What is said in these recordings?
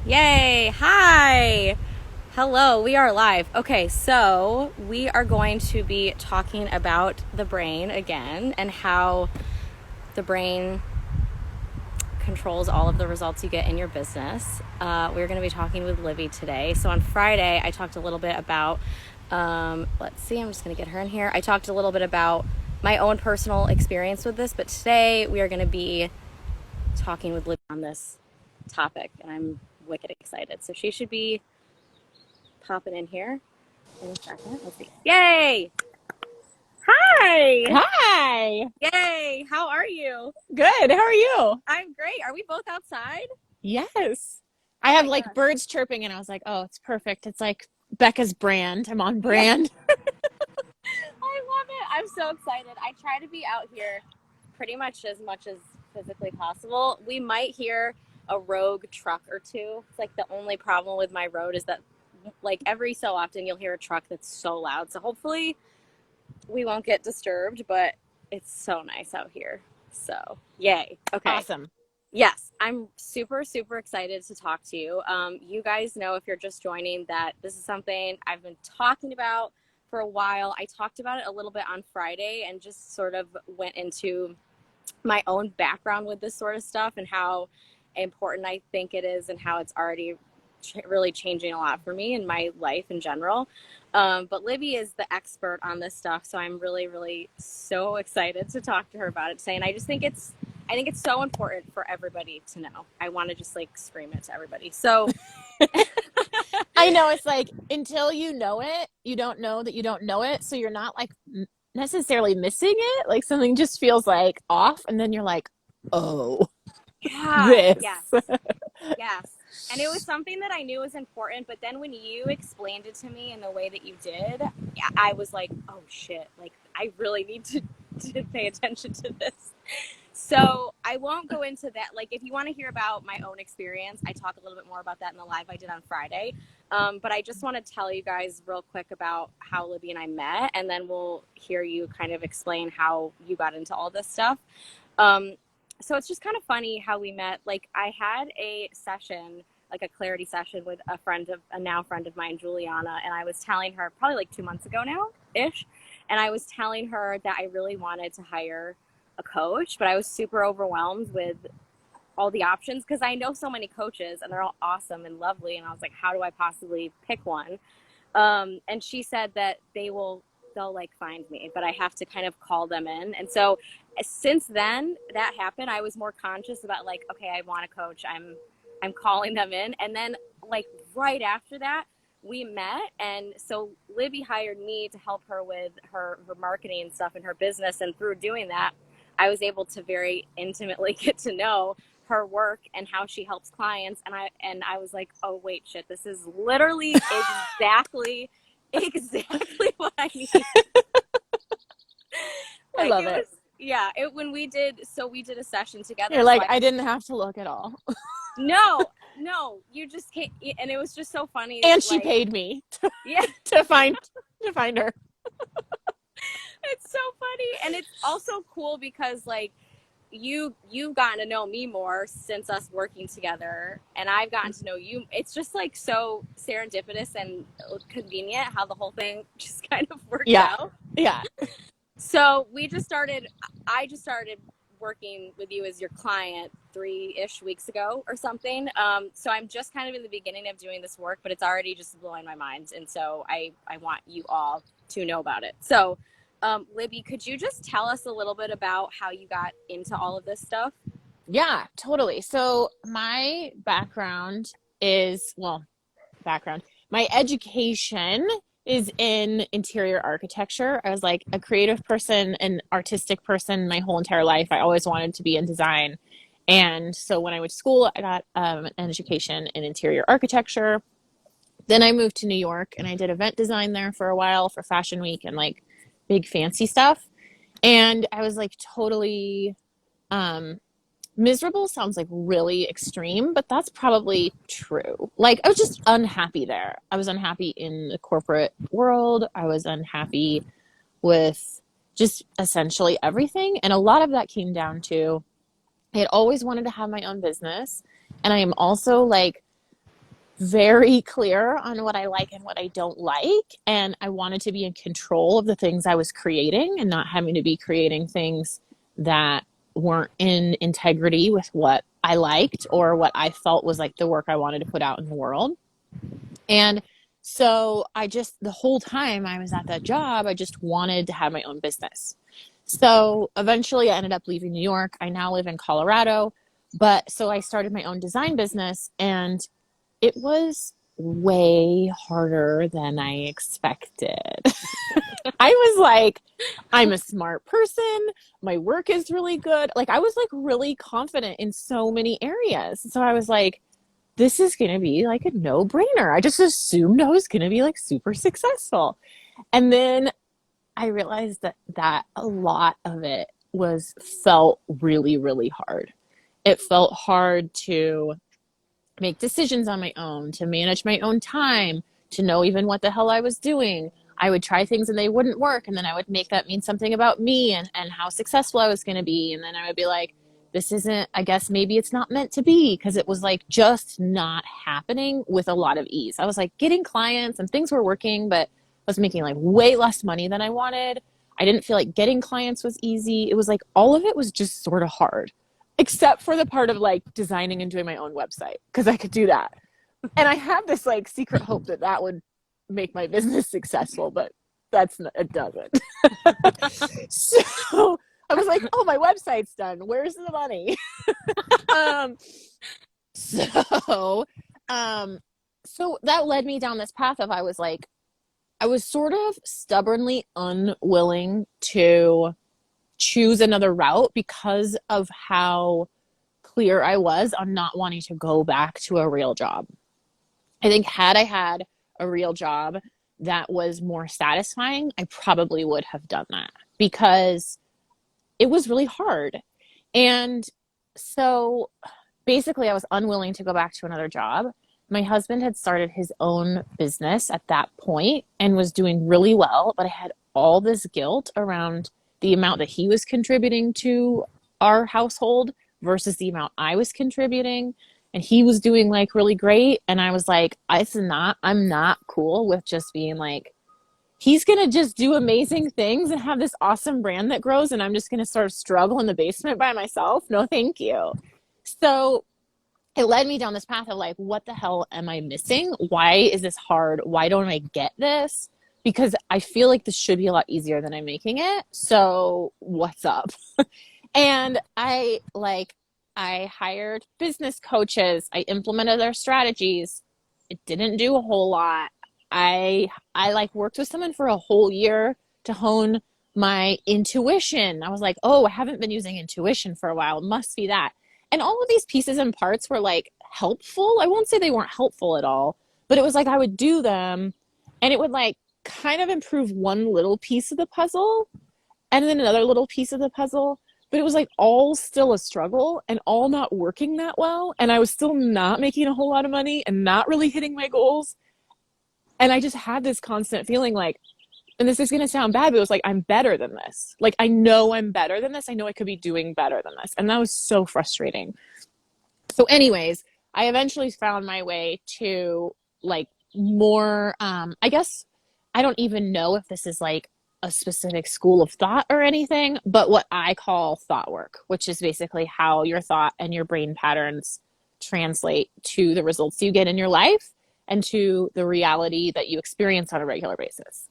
Yay! Hi! Hello, we are live. Okay, so we are going to be talking about the brain again and how the brain controls all of the results you get in your business. We're going to be talking with Livy today. So on Friday, I talked a little bit about, let's see, I'm just going to get her in here. I talked a little bit about my own personal experience with this, but today we are going to be talking with Livy on this topic, and I'm wicked excited. So she should be popping in here in a second. Let's see. Yay! Hi! Hi. Yay! How are you? Good. How are you? I'm great. Are we both outside? Yes. I Oh have my like gosh. birds chirping and I was like, oh, it's perfect. It's like Becca's brand. I'm on Yeah, brand. I love it. I'm so excited. I try to be out here pretty much as physically possible. We might hear a rogue truck or two. It's like the only problem with my road is that like every so often you'll hear a truck that's so loud. So hopefully we won't get disturbed, but it's so nice out here. So, yay. Okay. Awesome. Yes, I'm super, super excited to talk to you. You guys know if you're just joining that this is something I've been talking about for a while. I talked about it a little bit on Friday and just sort of went into my own background with this sort of stuff and how important I think it is and how it's already really changing a lot for me in my life in general. But Libby is the expert on this stuff, so I'm really, really so excited to talk to her about it today. And I think it's so important for everybody to know. I want to just like scream it to everybody. So, I know it's like until you know it, you don't know that you don't know it. So you're not like necessarily missing it. Like something just feels like off. And then you're like, oh, yeah, this. yes. Yes. And it was something that I knew was important, but then when you explained it to me in the way that you did, yeah, I was like, oh shit, like I really need to pay attention to this. So I won't go into that. Like, if you want to hear about my own experience, I talk a little bit more about that in the live I did on Friday. But I just want to tell you guys real quick about how Libby and I met, and then we'll hear you kind of explain how you got into all this stuff. Um, so it's just kind of funny how we met. Like I had a session, like a clarity session with a now friend of mine, Juliana, and I was telling her probably like 2 months ago now ish, and I was telling her that I really wanted to hire a coach, but I was super overwhelmed with all the options because I know so many coaches and they're all awesome and lovely, and I was like, how do I possibly pick one? And she said that they'll like find me, but I have to kind of call them in. And so since then that happened, I was more conscious about like, okay, I want a coach. I'm calling them in. And then like right after that, we met. And so Libby hired me to help her with her marketing and stuff in her business. And through doing that, I was able to very intimately get to know her work and how she helps clients, and I was like, oh wait, shit, this is literally exactly what I need. I Like love it was, it. yeah, it when we did a session You're together, so like, I I didn't have to look at all. no, you just can't. And it was just so funny, And she like, paid me yeah. to find her. It's so funny, and it's also cool because like you've gotten to know me more since us working together, and I've gotten to know you. It's just like so serendipitous and convenient how the whole thing just kind of worked Yeah. out. Yeah. So I just started working with you as your client 3-ish weeks ago or something. So I'm just kind of in the beginning of doing this work, but it's already just blowing my mind. And so I want you all to know about it. So, Libby, could you just tell us a little bit about how you got into all of this stuff? Yeah, totally. So my background is, well, background. My education is in interior architecture. I was like a creative person, an artistic person my whole entire life. I always wanted to be in design. And so when I went to school, I got an education in interior architecture. Then I moved to New York and I did event design there for a while for Fashion Week and like big fancy stuff. And I was like totally um, miserable sounds like really extreme, but that's probably true. Like, I was just unhappy there. I was unhappy in the corporate world. I was unhappy with just essentially everything. And a lot of that came down to I had always wanted to have my own business. And I am also like very clear on what I like and what I don't like. And I wanted to be in control of the things I was creating and not having to be creating things that weren't in integrity with what I liked or what I felt was like the work I wanted to put out in the world. And so I just, the whole time I was at that job, I just wanted to have my own business. So eventually I ended up leaving New York. I now live in Colorado. But so I started my own design business, and it was way harder than I expected. I was like, I'm a smart person. My work is really good. Like, I was like really confident in so many areas. So I was like, this is going to be like a no brainer. I just assumed I was going to be like super successful. And then I realized that a lot of it was felt really, really hard. It felt hard to make decisions on my own, to manage my own time, to know even what the hell I was doing. I would try things and they wouldn't work. And then I would make that mean something about me and how successful I was going to be. And then I would be like, this isn't, I guess maybe it's not meant to be, because it was like just not happening with a lot of ease. I was like getting clients and things were working, but I was making like way less money than I wanted. I didn't feel like getting clients was easy. It was like all of it was just sort of hard, except for the part of like designing and doing my own website, because I could do that. And I had this like secret hope that that would make my business successful, but that's not, it doesn't. So I was like, oh, my website's done. Where's the money? um, so, um, so that led me down this path of I was like, I was sort of stubbornly unwilling to choose another route because of how clear I was on not wanting to go back to a real job. I think had I had a real job that was more satisfying, I probably would have done that, because it was really hard. And so basically, I was unwilling to go back to another job. My husband had started his own business at that point and was doing really well, but I had all this guilt around the amount that he was contributing to our household versus the amount I was contributing. And he was doing like really great. And I was like, I'm not cool with just being like, he's going to just do amazing things and have this awesome brand that grows. And I'm just going to sort of struggle in the basement by myself. No, thank you. So it led me down this path of like, what the hell am I missing? Why is this hard? Why don't I get this? Because I feel like this should be a lot easier than I'm making it. So what's up? And I hired business coaches. I implemented their strategies. It didn't do a whole lot. I like worked with someone for a whole year to hone my intuition. I was like, oh, I haven't been using intuition for a while. It must be that. And all of these pieces and parts were like helpful. I won't say they weren't helpful at all, but it was like I would do them and it would like kind of improve one little piece of the puzzle and then another little piece of the puzzle. But it was like all still a struggle and all not working that well. And I was still not making a whole lot of money and not really hitting my goals. And I just had this constant feeling like, and this is going to sound bad, but it was like, I'm better than this. Like, I know I'm better than this. I know I could be doing better than this. And that was so frustrating. So anyways, I eventually found my way to like more, I guess I don't even know if this is like a specific school of thought or anything, but what I call thought work, which is basically how your thought and your brain patterns translate to the results you get in your life and to the reality that you experience on a regular basis.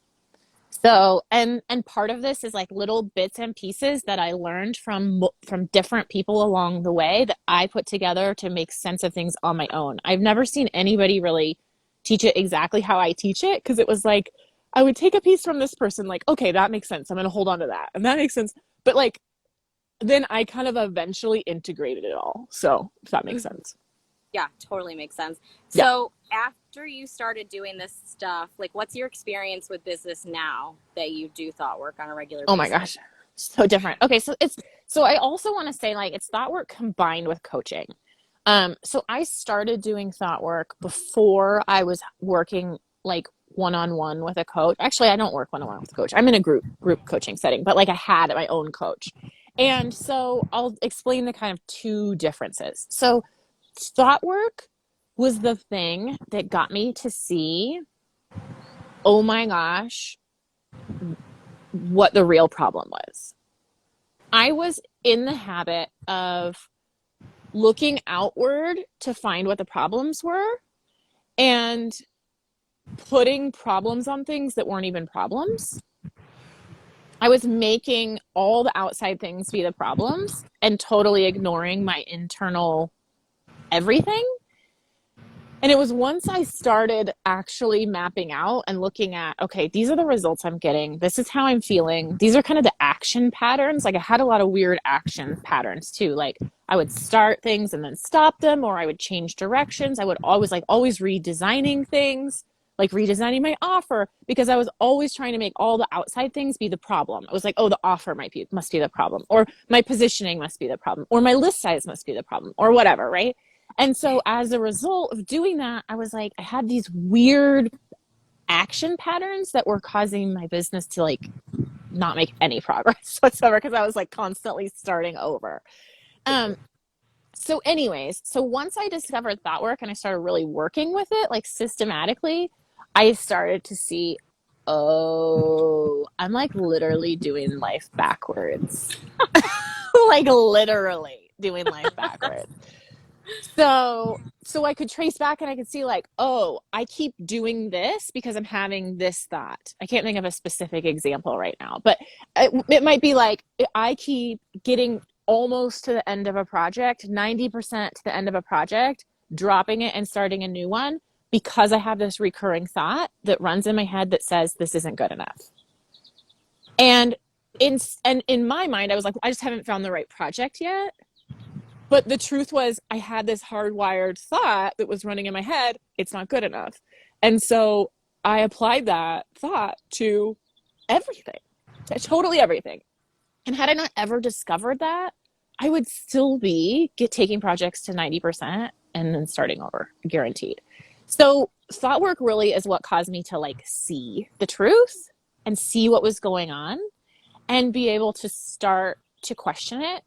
So, and part of this is like little bits and pieces that I learned from different people along the way that I put together to make sense of things on my own. I've never seen anybody really teach it exactly how I teach it, because it was like I would take a piece from this person, like, okay, that makes sense. I'm going to hold on to that. And that makes sense. But like then I kind of eventually integrated it all. So, if that makes sense. Yeah, totally makes sense. Yeah. So after you started doing this stuff, like what's your experience with business now that you do thought work on a regular Oh my basis? gosh. So different. Okay, so I also want to say like it's thought work combined with coaching. So I started doing thought work before I was working like one-on-one with a coach. Actually, I don't work one-on-one with a coach. I'm in a group coaching setting, but like I had my own coach. And so I'll explain the kind of two differences. So thought work was the thing that got me to see, oh my gosh, what the real problem was. I was in the habit of looking outward to find what the problems were and putting problems on things that weren't even problems. I was making all the outside things be the problems and totally ignoring my internal everything. And it was once I started actually mapping out and looking at, okay, these are the results I'm getting. This is how I'm feeling. These are kind of the action patterns. Like I had a lot of weird action patterns too. Like I would start things and then stop them, or I would change directions. I would always redesigning things, like redesigning my offer, because I was always trying to make all the outside things be the problem. It was like, oh, the offer must be the problem, or my positioning must be the problem, or my list size must be the problem, or whatever, right? And so as a result of doing that, I was like, I had these weird action patterns that were causing my business to like not make any progress whatsoever because I was like constantly starting over. Um, so anyways, so once I discovered thought work and I started really working with it like systematically, I started to see, oh, I'm like literally doing life backwards. Like literally doing life backwards. So I could trace back and I could see like, oh, I keep doing this because I'm having this thought. I can't think of a specific example right now, but it might be like I keep getting almost to the end of a project, 90% to the end of a project, dropping it and starting a new one because I have this recurring thought that runs in my head that says this isn't good enough. And in my mind, I was like, I just haven't found the right project yet. But the truth was, I had this hardwired thought that was running in my head. It's not good enough. And so I applied that thought to everything, to totally everything. And had I not ever discovered that, I would still be taking projects to 90% and then starting over, guaranteed. So thought work really is what caused me to like see the truth and see what was going on and be able to start to question it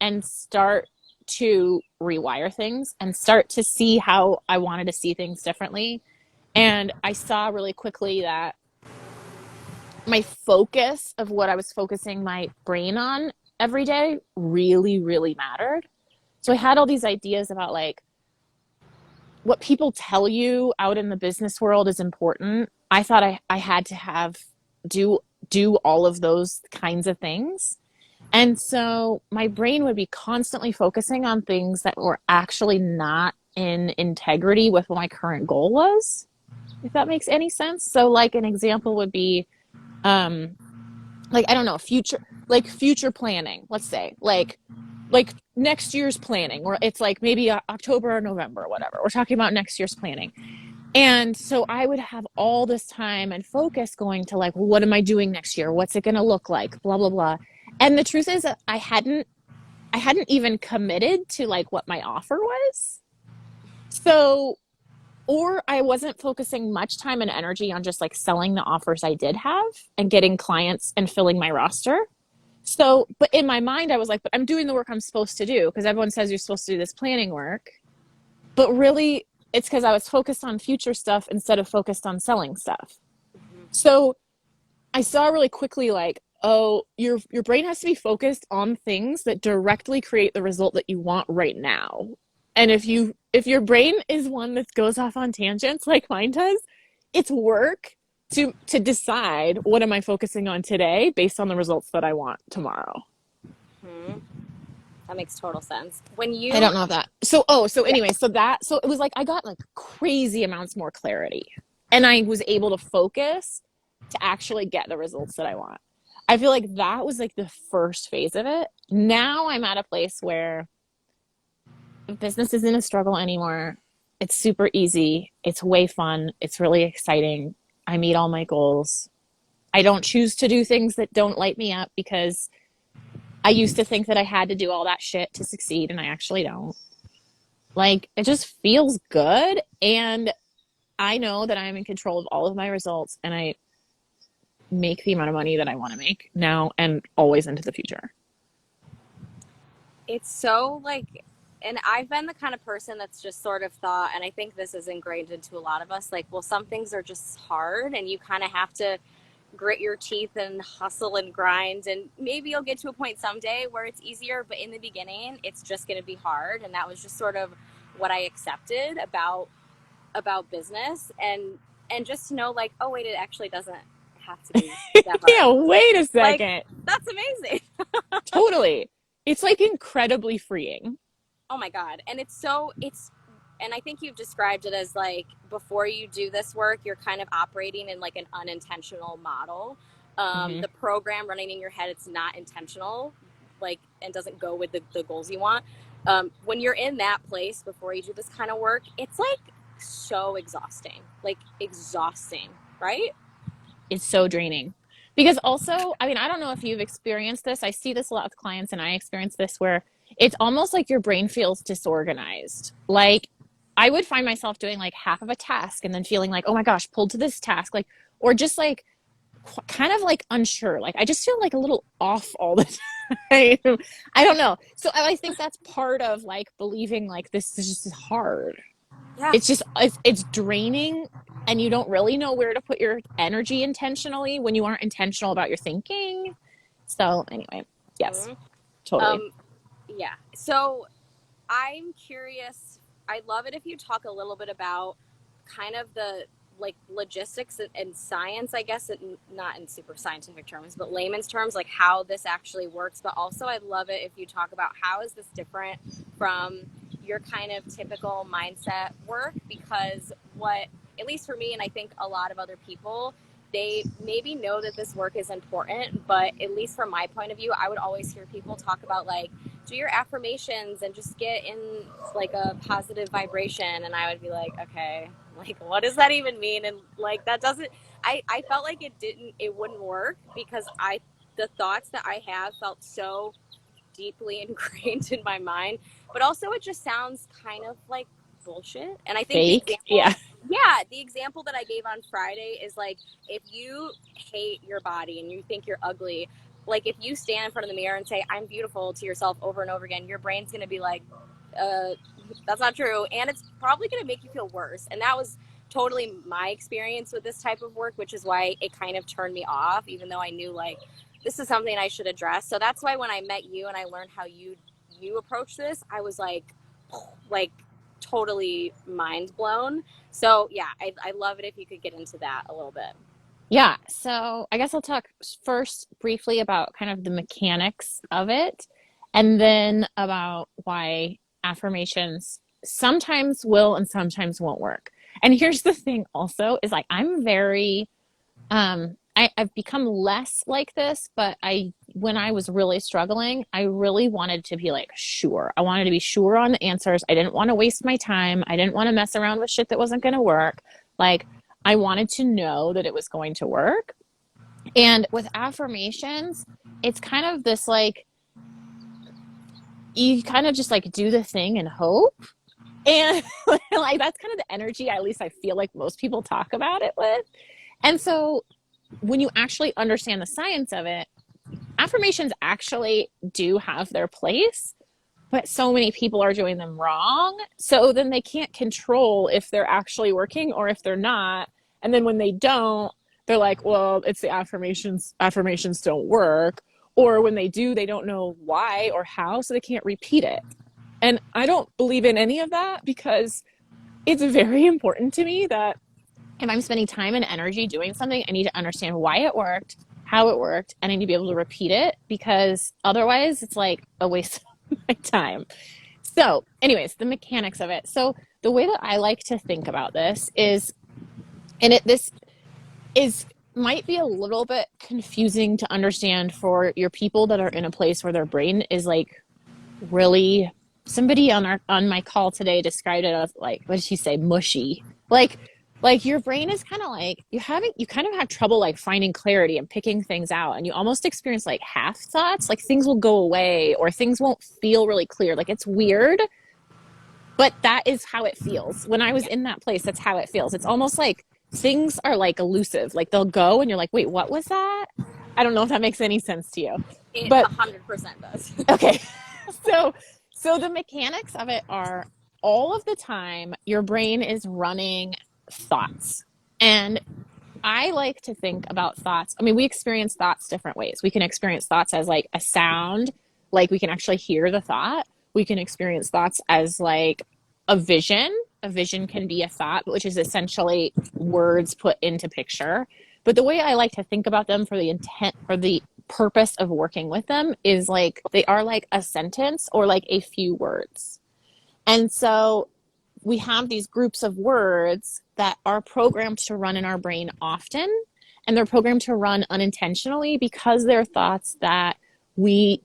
and start to rewire things and start to see how I wanted to see things differently. And I saw really quickly that my focus of what I was focusing my brain on every day really, really mattered. So I had all these ideas about like what people tell you out in the business world is important. I thought I had to have do all of those kinds of things. And so my brain would be constantly focusing on things that were actually not in integrity with what my current goal was, if that makes any sense. So like an example would be um like I don't know, future planning, let's say. Like next year's planning, or it's like maybe October or November or whatever. We're talking about next year's planning. And so I would have all this time and focus going to like, well, what am I doing next year? What's it going to look like? Blah, blah, blah. And the truth is I hadn't even committed to like what my offer was. So, or I wasn't focusing much time and energy on just like selling the offers I did have and getting clients and filling my roster. So, but in my mind, I was like, but I'm doing the work I'm supposed to do because everyone says you're supposed to do this planning work. But really, it's because I was focused on future stuff instead of focused on selling stuff. So I saw really quickly like, oh, your brain has to be focused on things that directly create the result that you want right now. And if your brain is one that goes off on tangents like mine does, it's work to decide what am I focusing on today based on the results that I want tomorrow. Mm-hmm. That makes total sense. I don't know that. So Yeah. anyway, so it was like I got like crazy amounts more clarity and I was able to focus to actually get the results that I want. I feel like that was like the first phase of it. Now I'm at a place where business isn't a struggle anymore. It's super easy. It's way fun. It's really exciting. I meet all my goals. I don't choose to do things that don't light me up because I used to think that I had to do all that shit to succeed, and I actually don't. Like, it just feels good, and I know that I'm in control of all of my results, and I make the amount of money that I want to make now and always into the future. It's so like And I've been the kind of person that's just sort of thought, and I think this is ingrained into a lot of us, like, well, some things are just hard and you kind of have to grit your teeth and hustle and grind. And maybe you'll get to a point someday where it's easier, but in the beginning, it's just going to be hard. And that was just sort of what I accepted about business, and just to know, like, oh, wait, it actually doesn't have to be that Yeah, hard. wait a Like, second. that's amazing. Totally. It's like incredibly freeing. Oh my God. And and I think you've described it as like before you do this work, you're kind of operating in like an unintentional model. Hmm. The program running in your head, it's not intentional, like, and doesn't go with the goals you want. When you're in that place before you do this kind of work, it's like so exhausting, like exhausting, right? It's so draining. Because also, I mean, I don't know if you've experienced this. I see this a lot with clients, and I experience this where it's almost like your brain feels disorganized. Like I would find myself doing like half of a task and then feeling like, oh my gosh, pulled to this task, like, or just like kind of like unsure. Like I just feel like a little off all the time. I don't know. So I think that's part of like believing like this is just hard. Yeah. It's just it's draining, and you don't really know where to put your energy intentionally when you aren't intentional about your thinking. So anyway, yes, Mm-hmm. totally. Um, yeah. So I'm curious. I'd love it if you talk a little bit about kind of the like logistics and science, I guess, not in super scientific terms, but layman's terms, like how this actually works. But also, I'd love it if you talk about how is this different from your kind of typical mindset work, because what, at least for me, and I think a lot of other people, they maybe know that this work is important, but at least from my point of view, I would always hear people talk about like, do your affirmations and just get in like a positive vibration. And I would be like, okay, like what does that even mean? And like that doesn't, I felt like it wouldn't work because the thoughts that I have felt so deeply ingrained in my mind, but also it just sounds kind of like bullshit. And I think the Fake, example, yeah. yeah, the example that I gave on Friday is like, if you hate your body and you think you're ugly, like if you stand in front of the mirror and say I'm beautiful to yourself over and over again, your brain's going to be like, uh that's not true, and it's probably going to make you feel worse. And that was totally my experience with this type of work, which is why it kind of turned me off, even though I knew like this is something I should address. So that's why when I met you and I learned how you approach this, I was like totally mind blown. So yeah, I love it if you could get into that a little bit. Yeah, so I guess I'll talk first briefly about kind of the mechanics of it, and then about why affirmations sometimes will and sometimes won't work. And here's the thing also is like I'm very I've become less like this, but when I was really struggling, I really wanted to be like sure. I wanted to be sure on the answers. I didn't want to waste my time. I didn't want to mess around with shit that wasn't going to work. Like I wanted to know that it was going to work. And with affirmations, it's kind of this like you kind of just like do the thing and hope. And like that's kind of the energy at least I feel like most people talk about it with. And so when you actually understand the science of it, affirmations actually do have their place, but so many people are doing them wrong. So then they can't control if they're actually working or if they're not. And then when they don't, they're like, well, it's the affirmations. Affirmations don't work. Or when they do, they don't know why or how, so they can't repeat it. And I don't believe in any of that because it's very important to me that if I'm spending time and energy doing something, I need to understand why it worked, how it worked, and I need to be able to repeat it because otherwise it's like a waste of my time. So, anyways, the mechanics of it. So, the way that I like to think about this is, this is might be a little bit confusing to understand for your people that are in a place where their brain is like really somebody on my call today described it as like what did she say mushy like your brain is kind of like you kind of have trouble like finding clarity and picking things out, and you almost experience like half thoughts, like things will go away or things won't feel really clear, like it's weird, but that is how it feels. When I was Yeah, in that place, that's how it feels. It's almost like things are like elusive, like they'll go and you're like, wait, what was that? I don't know if that makes any sense to you, it but 100% does. okay. so So the mechanics of it are all of the time your brain is running thoughts. And I like to think about thoughts. I mean, we experience thoughts different ways. We can experience thoughts as like a sound, like we can actually hear the thought. We can experience thoughts as like a vision. A vision can be a thought, which is essentially words put into picture. But the way I like to think about them for the intent, for the purpose of working with them is like they are like a sentence or like a few words. And so we have these groups of words that are programmed to run in our brain often, and they're programmed to run unintentionally because they're thoughts we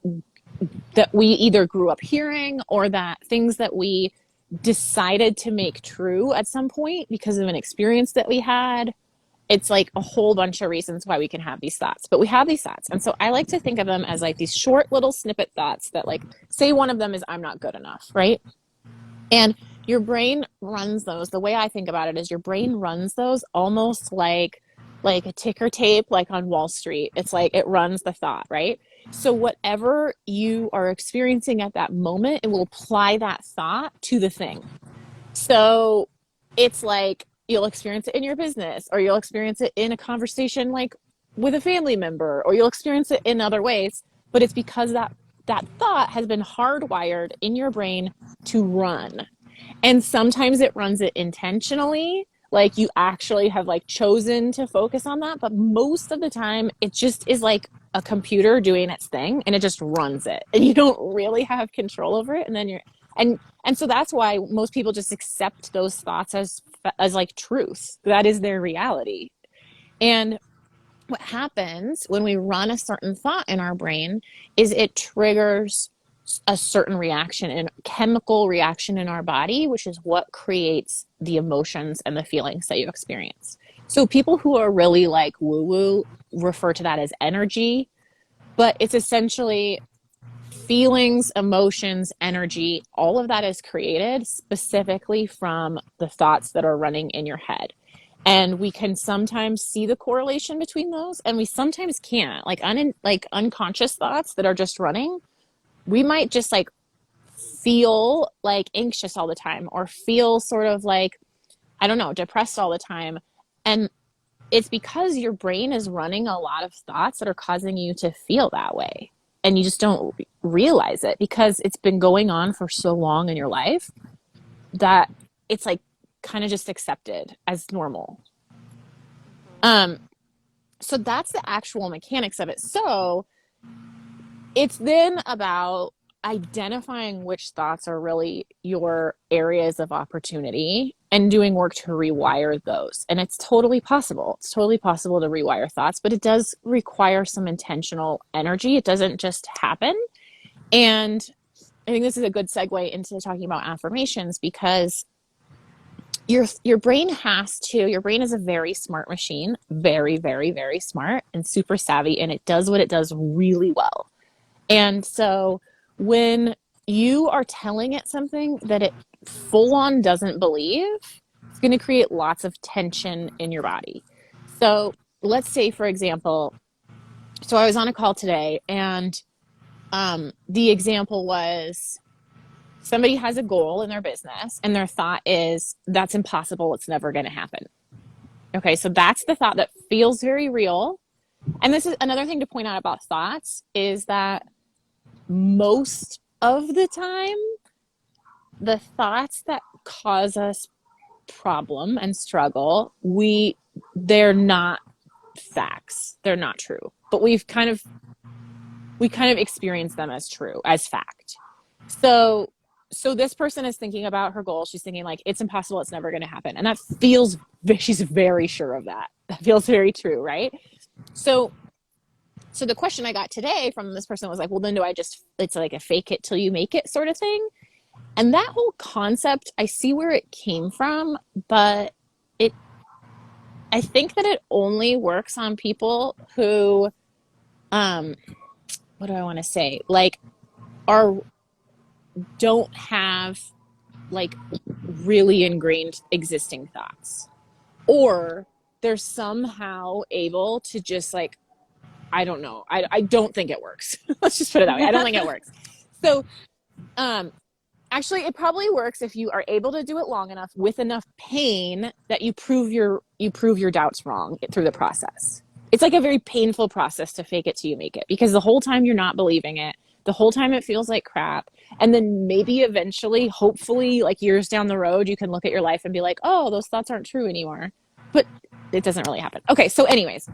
that we either grew up hearing or that things that we decided to make true at some point because of an experience that we had. It's like a whole bunch of reasons why we can have these thoughts, but we have these thoughts. And so I like to think of them as like these short little snippet thoughts that, like, say one of them is I'm not good enough, right? And your brain runs those. The way I think about it is your brain runs those almost like a ticker tape, like on Wall Street. It's like it runs the thought, right? So whatever you are experiencing at that moment, it will apply that thought to the thing. So it's like you'll experience it in your business, or you'll experience it in a conversation like with a family member, or you'll experience it in other ways, but it's because that thought has been hardwired in your brain to run. And sometimes it runs it intentionally, like you actually have like chosen to focus on that, but most of the time it just is like a computer doing its thing and it just runs it. And you don't really have control over it, and then you're and so that's why most people just accept those thoughts as like truth. That is their reality. And what happens when we run a certain thought in our brain is it triggers a certain reaction and chemical reaction in our body, which is what creates the emotions and the feelings that you experience. So people who are really like woo woo refer to that as energy, but it's essentially feelings, emotions, energy, all of that is created specifically from the thoughts that are running in your head. And we can sometimes see the correlation between those, and we sometimes can't. Like unconscious thoughts that are just running, we might just like feel like anxious all the time, or feel sort of like, I don't know, depressed all the time. And it's because your brain is running a lot of thoughts that are causing you to feel that way. And you just don't realize it because it's been going on for so long in your life that it's like kind of just accepted as normal. Um, so that's the actual mechanics of it. So it's then about identifying which thoughts are really your areas of opportunity and doing work to rewire those. And it's totally possible. It's totally possible to rewire thoughts, but it does require some intentional energy. It doesn't just happen. And I think this is a good segue into talking about affirmations, because your brain is a very smart machine, very, very, very smart and super savvy, and it does what it does really well. And so when you are telling it something that it full on doesn't believe, it's going to create lots of tension in your body. So let's say, for example, so I was on a call today, and the example was somebody has a goal in their business and their thought is, that's impossible. It's never going to happen. Okay, so that's the thought that feels very real. And this is another thing to point out about thoughts, is that most of the time, the thoughts that cause us problem and struggle, they're not facts. They're not true. But we kind of experience them as true, as fact. So this person is thinking about her goal. She's thinking like, it's impossible, it's never going to happen. And that feels, she's very sure of that. That feels very true, right? So the question I got today from this person was like, well, then it's like a fake it till you make it sort of thing. And that whole concept, I see where it came from, but I think that it only works on people who, what do I want to say? Like, don't have like really ingrained existing thoughts, or they're somehow able to just like, I don't know. I don't think it works. Let's just put it that way. I don't think it works. So Actually, it probably works if you are able to do it long enough with enough pain that you prove your doubts wrong through the process. It's like a very painful process to fake it till you make it, because the whole time you're not believing it, the whole time it feels like crap, and then maybe eventually, hopefully, like years down the road, you can look at your life and be like, "Oh, those thoughts aren't true anymore." But it doesn't really happen. Okay, so anyways,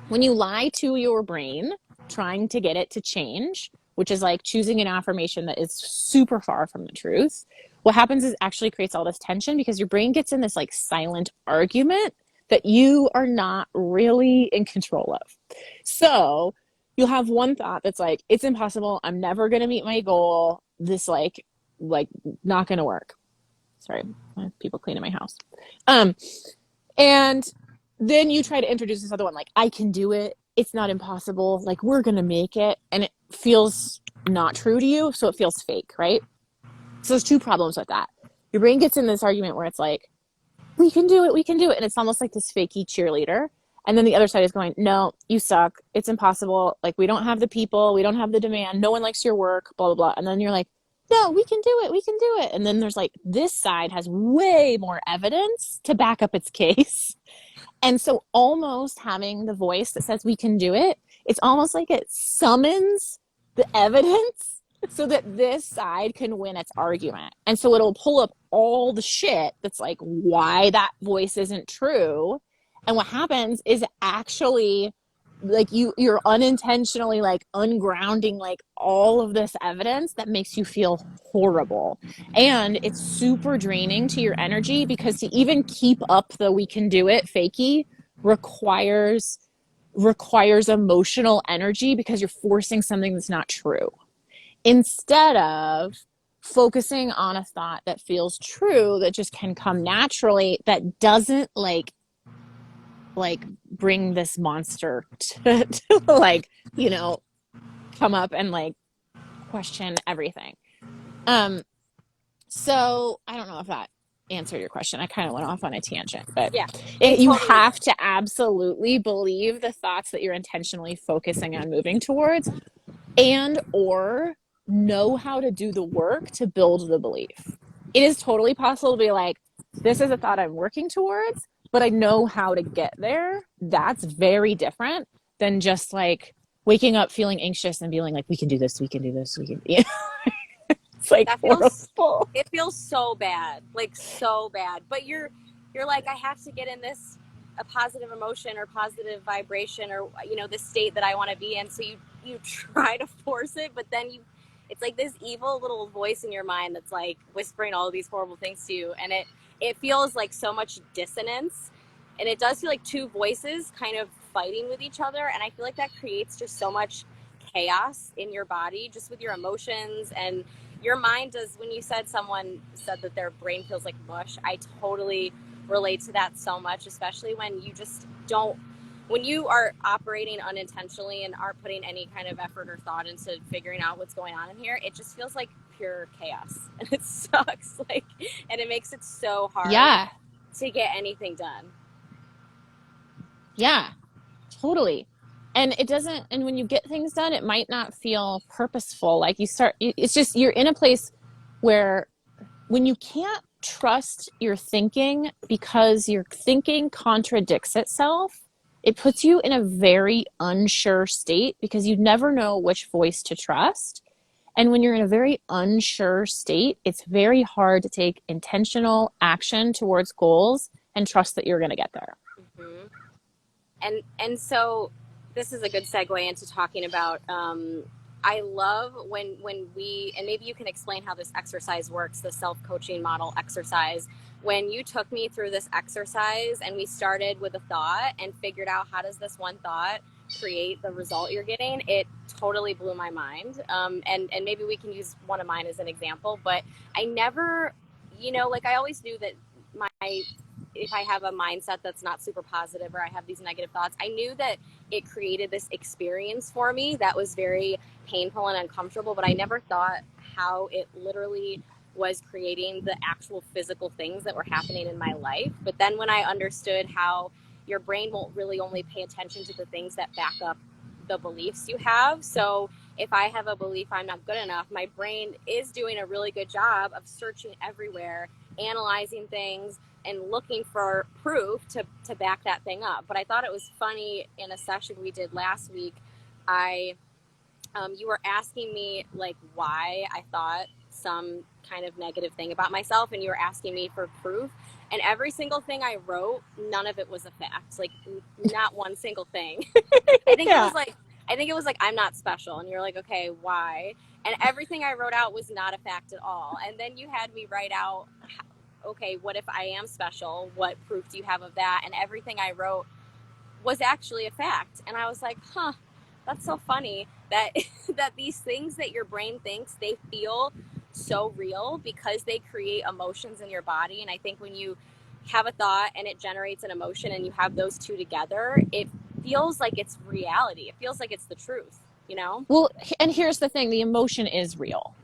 when you lie to your brain trying to get it to change, which is like choosing an affirmation that is super far from the truth, what happens is actually creates all this tension because your brain gets in this like silent argument that you are not really in control of. So you'll have one thought that's like, it's impossible, I'm never going to meet my goal, this like not going to work. Sorry, people cleaning my house. um and then you try to introduce this other one, like, I can do it. It's not impossible. Like, we're going to make it. And it feels not true to you. So it feels fake, right? So there's two problems with that. Your brain gets in this argument where it's like, we can do it. We can do it. And it's almost like this fakey cheerleader. And then the other side is going, no, you suck. It's impossible. Like, we don't have the people. We don't have the demand. No one likes your work, blah, blah, blah. And then you're like, no, we can do it. We can do it. And then there's like, this side has way more evidence to back up its case. And so almost having the voice that says we can do it, it's almost like it summons the evidence so that this side can win its argument. And so it'll pull up all the shit that's like why that voice isn't true. And what happens is actually like you're unintentionally like ungrounding like all of this evidence that makes you feel horrible, and it's super draining to your energy because to even keep up the we can do it fakey requires emotional energy because you're forcing something that's not true instead of focusing on a thought that feels true, that just can come naturally, that doesn't like bring this monster to like, you know, come up and like question everything. um so I don't know if that answered your question. I kind of went off on a tangent, but Yeah, it you totally have did. to absolutely believe the thoughts that you're intentionally focusing on moving towards, and or know how to do the work to build the belief. It is totally possible to be like, this is a thought I'm working towards, but I know how to get there. That's very different than just like waking up feeling anxious and feeling like we can do this, we can do this, we can. You know? It's like That feels horrible. it feels so bad, like so bad. But you're like, I have to get in this a positive emotion or positive vibration or this state that I want to be in. So you try to force it, but then it's like this evil little voice in your mind that's like whispering all of these horrible things to you, and it feels like so much dissonance, and it does feel like two voices kind of fighting with each other, and I feel like that creates just so much chaos in your body, just with your emotions. And your mind does. When you said someone said that their brain feels like mush, I totally relate to that so much, especially when you just don't, when you are operating unintentionally and aren't putting any kind of effort or thought into figuring out what's going on in here. It just feels like pure chaos, and it sucks, like, and it makes it so hard Yeah, to get anything done. yeah, totally. And it doesn't, and when you get things done, it might not feel purposeful. Like you start, it's just you're in a place where when you can't trust your thinking because your thinking contradicts itself, it puts you in a very unsure state because you never know which voice to trust. And when you're in a very unsure state, it's very hard to take intentional action towards goals and trust that you're going to get there. Mm-hmm. And so this is a good segue into talking about. I love when we, and maybe you can explain how this exercise works, the self coaching model exercise. When you took me through this exercise and we started with a thought and figured out how does this one thought create the result you're getting, it totally blew my mind. And maybe we can use one of mine as an example, but I never, like I always knew that my if I have a mindset that's not super positive or I have these negative thoughts, I knew that it created this experience for me that was very painful and uncomfortable, but I never thought how it literally was creating the actual physical things that were happening in my life. But then when I understood how your brain won't really only pay attention to the things that back up the beliefs you have. So if I have a belief I'm not good enough, my brain is doing a really good job of searching everywhere, analyzing things, and looking for proof to back that thing up. But I thought it was funny in a session we did last week. I You were asking me like why I thought some kind of negative thing about myself, and you were asking me for proof. And every single thing I wrote, none of it was a fact. Like not one single thing. I think it Yeah. was like I think it was like I'm not special, and you're like, okay, why? And everything I wrote out was not a fact at all. And then you had me write out, okay, what if I am special? What proof do you have of that? And everything I wrote was actually a fact. And I was like, huh, that's so funny that that these things that your brain thinks they feel so real because they create emotions in your body. And I think when you have a thought and it generates an emotion and you have those two together, it feels like it's reality. It feels like it's the truth, you know? Well, and here's the thing, the emotion is real.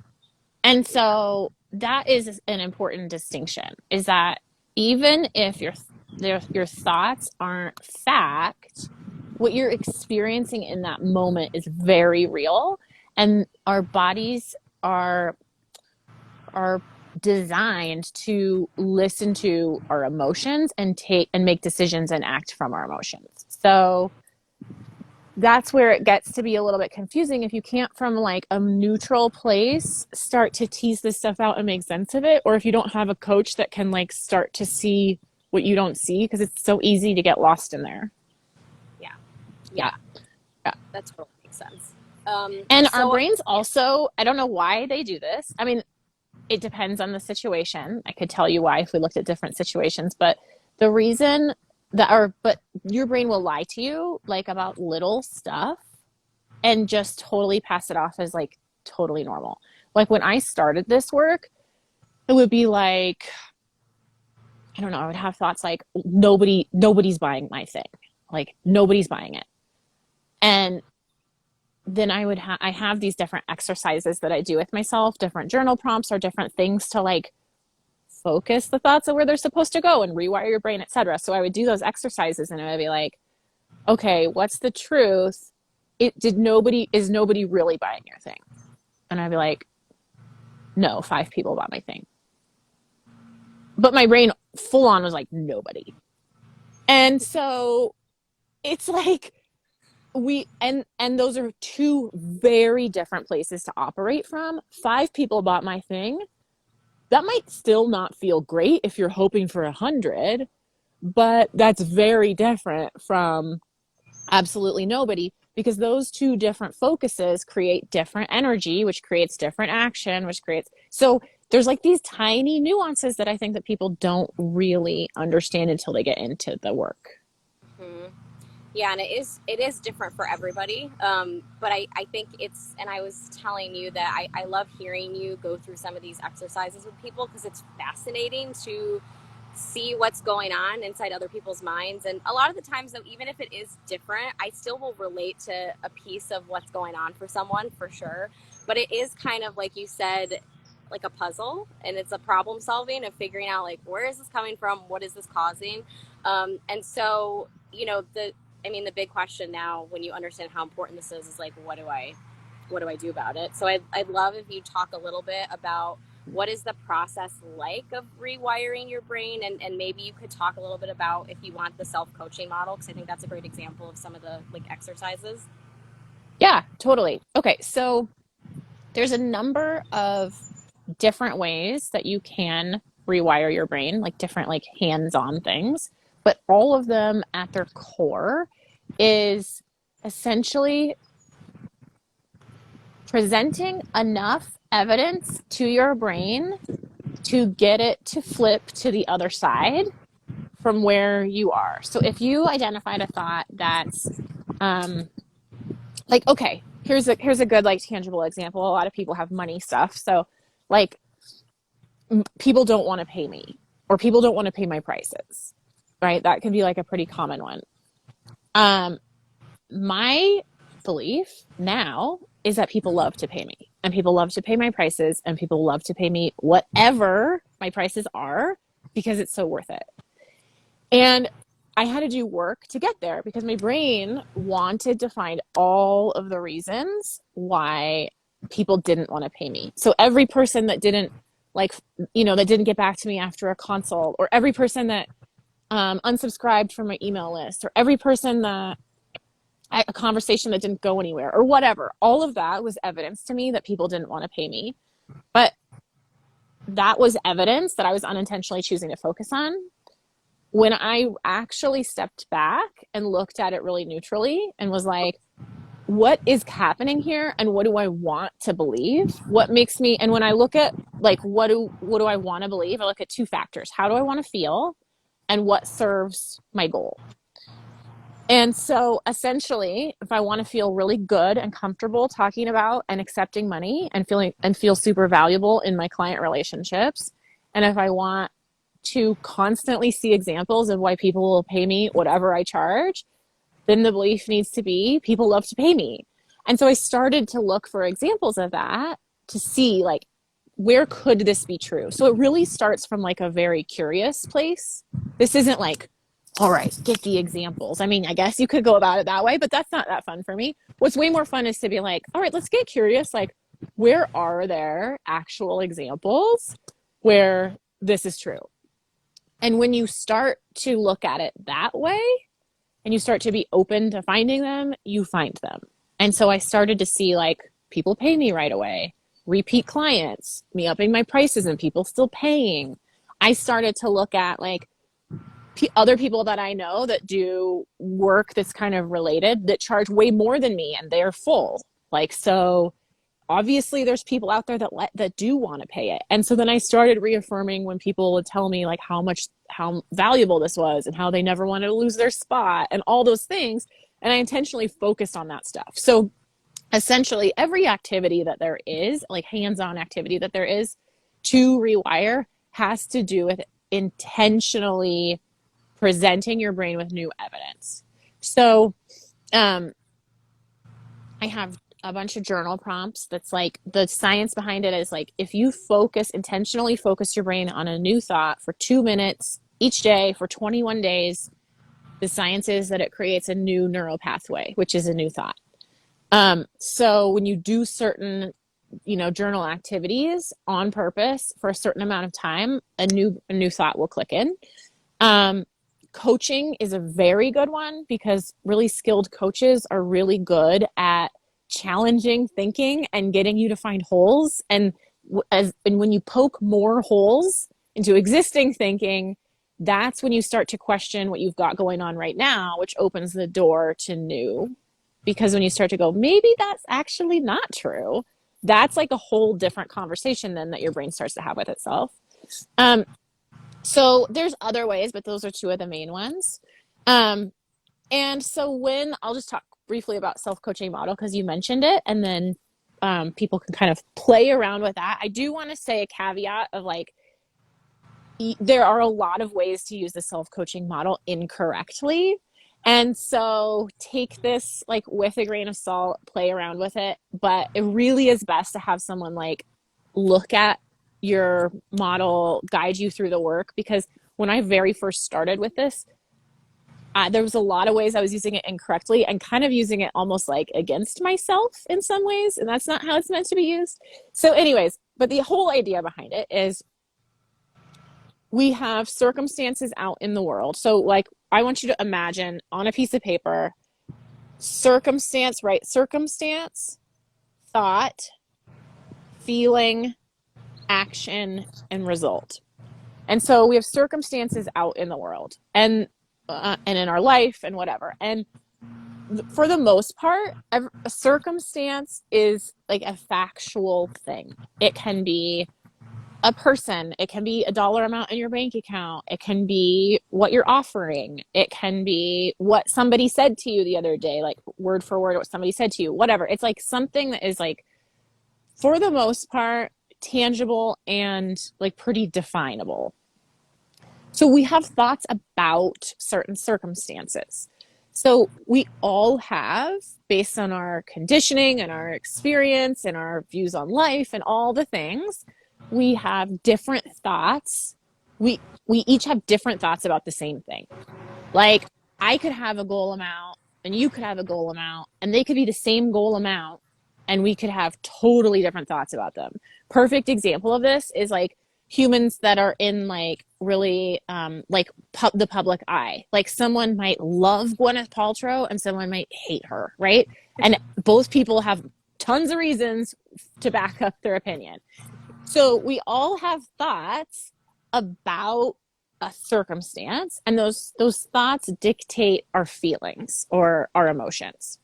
And Yeah. so that is an important distinction, is that even if your thoughts aren't fact, what you're experiencing in that moment is very real, and our bodies are designed to listen to our emotions and take and make decisions and act from our emotions. So that's where it gets to be a little bit confusing if you can't from like a neutral place start to tease this stuff out and make sense of it, or if you don't have a coach that can like start to see what you don't see, because it's so easy to get lost in there. Yeah. Yeah. Yeah. Yeah. That totally makes sense. And our So brains yeah. also, I don't know why they do this. I mean, it depends on the situation. I could tell you why if we looked at different situations, but the reason but your brain will lie to you like about little stuff and just totally pass it off as like totally normal. Like when I started this work, it would be like, I don't know, I would have thoughts like nobody's buying my thing. Like nobody's buying it. And then I have these different exercises that I do with myself, different journal prompts or different things to like focus the thoughts of where they're supposed to go and rewire your brain, etc. So I would do those exercises and I would be like, okay, what's the truth? Is nobody really buying your thing? And I'd be like, no, 5 people bought my thing. But my brain full on was like, nobody. And so it's like and those are two very different places to operate from. 5 people bought my thing. That might still not feel great if you're hoping for 100, but that's very different from absolutely nobody, because those two different focuses create different energy, which creates different action, which creates so there's like these tiny nuances that I think that people don't really understand until they get into the work. Mhm. Yeah, and it is different for everybody. But I think and I was telling you that I love hearing you go through some of these exercises with people because it's fascinating to see what's going on inside other people's minds. And a lot of the times, though, even if it is different, I still will relate to a piece of what's going on for someone for sure. But it is kind of like you said, like a puzzle, and it's a problem solving of figuring out like where is this coming from, what is this causing, and so the big question now, when you understand how important this is like, what do I do about it? So I'd love if you talk a little bit about what is the process like of rewiring your brain, and maybe you could talk a little bit about if you want the self-coaching model, because I think that's a great example of some of the like exercises. Yeah, totally. Okay, so there's a number of different ways that you can rewire your brain, like different like hands-on things, but all of them at their core is essentially presenting enough evidence to your brain to get it to flip to the other side from where you are. So if you identified a thought that's um like, okay, here's a good like tangible example. A lot of people have money stuff. So like people don't want to pay me, or people don't want to pay my prices. Right? That can be like a pretty common one. Um my belief now is that people love to pay me, and people love to pay my prices, and people love to pay me whatever my prices are because it's so worth it. And I had to do work to get there because my brain wanted to find all of the reasons why people didn't want to pay me. So every person that didn't like, that didn't get back to me after a consult, or every person that unsubscribed from my email list, or every person that a conversation that didn't go anywhere, or whatever, all of that was evidence to me that people didn't want to pay me. But that was evidence that I was unintentionally choosing to focus on. When I actually stepped back and looked at it really neutrally and was like, what is happening here and what do I want to believe? What makes me, and when I look at like what do I want to believe? I look at two factors. How do I want to feel and what serves my goal? And so essentially, if I want to feel really good and comfortable talking about and accepting money and feel super valuable in my client relationships, and if I want to constantly see examples of why people will pay me whatever I charge, then the belief needs to be people love to pay me. And so I started to look for examples of that to see like, where could this be true? So it really starts from like a very curious place. This isn't like, all right, get the examples. I mean, I guess you could go about it that way, but that's not that fun for me. What's way more fun is to be like, all right, let's get curious. Like, where are there actual examples where this is true? And when you start to look at it that way and you start to be open to finding them, you find them. And so I started to see like people pay me right away, repeat clients, me upping my prices and people still paying. I started to look at like other people that I know that do work that's kind of related that charge way more than me and they're full. Like, so obviously there's people out there that do want to pay it. And so then I started reaffirming when people would tell me like how valuable this was and how they never wanted to lose their spot and all those things. And I intentionally focused on that stuff. So essentially every activity that there is, like hands-on activity that there is to rewire, has to do with intentionally presenting your brain with new evidence. So I have a bunch of journal prompts that's like, the science behind it is like, if you intentionally focus your brain on a new thought for 2 minutes each day for 21 days, the science is that it creates a new neural pathway, which is a new thought. So when you do certain, journal activities on purpose for a certain amount of time, a new thought will click in. Coaching is a very good one because really skilled coaches are really good at challenging thinking and getting you to find holes. And when you poke more holes into existing thinking, that's when you start to question what you've got going on right now, which opens the door to new. Because when you start to go, maybe that's actually not true, that's like a whole different conversation then that your brain starts to have with itself. So there's other ways, but those are two of the main ones. And so I'll just talk briefly about self-coaching model because you mentioned it, and then people can kind of play around with that. I do want to say a caveat of like, there are a lot of ways to use the self-coaching model incorrectly. And so take this like with a grain of salt, play around with it, but it really is best to have someone like look at your model, guide you through the work, because when I very first started with this, there was a lot of ways I was using it incorrectly and kind of using it almost like against myself in some ways, and that's not how it's meant to be used. So anyways, but the whole idea behind it is we have circumstances out in the world. So like, I want you to imagine on a piece of paper, circumstance, right? Circumstance, thought, feeling, action, and result. And so we have circumstances out in the world and in our life and whatever. And for the most part, a circumstance is like a factual thing. It can be a person, it can be a dollar amount in your bank account, it can be what you're offering, it can be what somebody said to you the other day, like word for word what somebody said to you, whatever. It's like something that is like, for the most part, tangible and like pretty definable. So we have thoughts about certain circumstances. So we all have, based on our conditioning and our experience and our views on life and all the things, we have different thoughts. We each have different thoughts about the same thing. Like, I could have a goal amount and you could have a goal amount and they could be the same goal amount and we could have totally different thoughts about them. Perfect example of this is like humans that are in like really like the public eye. Like someone might love Gwyneth Paltrow and someone might hate her, right? And both people have tons of reasons to back up their opinion. So we all have thoughts about a circumstance, and those thoughts dictate our feelings or our emotions.